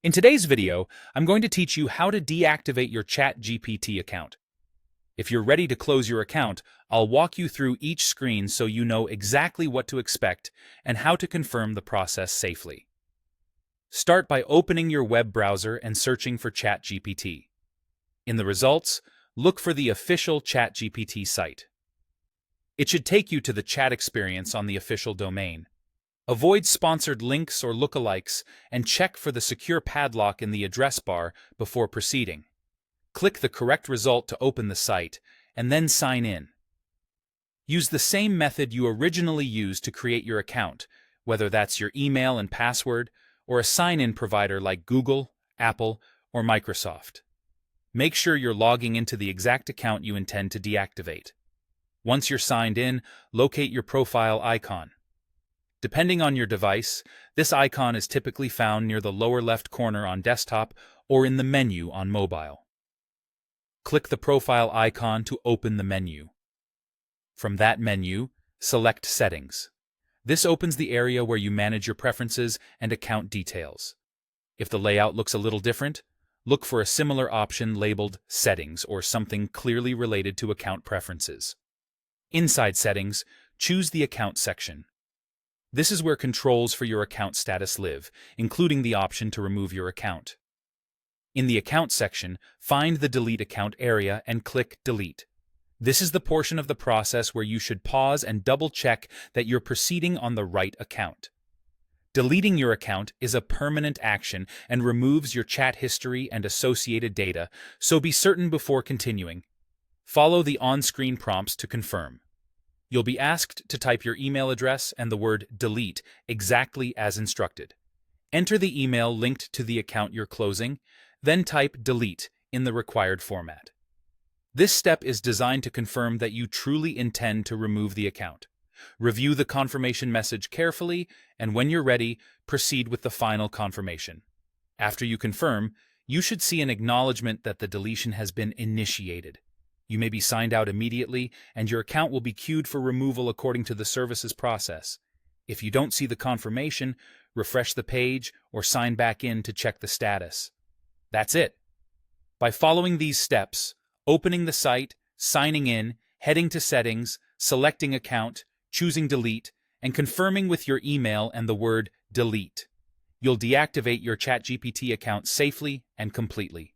In today's video, I'm going to teach you how to deactivate your ChatGPT account. If you're ready to close your account, I'll walk you through each screen so you know exactly what to expect and how to confirm the process safely. Start by opening your web browser and searching for ChatGPT. In the results, look for the official ChatGPT site. It should take you to the chat experience on the official domain. Avoid sponsored links or lookalikes and check for the secure padlock in the address bar before proceeding. Click the correct result to open the site, and then sign in. Use the same method you originally used to create your account, whether that's your email and password, or a sign-in provider like Google, Apple, or Microsoft. Make sure you're logging into the exact account you intend to deactivate. Once you're signed in, locate your profile icon. Depending on your device, this icon is typically found near the lower left corner on desktop or in the menu on mobile. Click the profile icon to open the menu. From that menu, select Settings. This opens the area where you manage your preferences and account details. If the layout looks a little different, look for a similar option labeled Settings or something clearly related to account preferences. Inside Settings, choose the Account section. This is where controls for your account status live, including the option to remove your account. In the Account section, find the Delete Account area and click Delete. This is the portion of the process where you should pause and double-check that you're proceeding on the right account. Deleting your account is a permanent action and removes your chat history and associated data, so be certain before continuing. Follow the on-screen prompts to confirm. You'll be asked to type your email address and the word delete exactly as instructed. Enter the email linked to the account you're closing, then type delete in the required format. This step is designed to confirm that you truly intend to remove the account. Review the confirmation message carefully, and when you're ready, proceed with the final confirmation. After you confirm, you should see an acknowledgement that the deletion has been initiated. You may be signed out immediately, and your account will be queued for removal according to the service's process. If you don't see the confirmation, refresh the page or sign back in to check the status. That's it. By following these steps, opening the site, signing in, heading to Settings, selecting Account, choosing Delete, and confirming with your email and the word Delete, you'll deactivate your ChatGPT account safely and completely.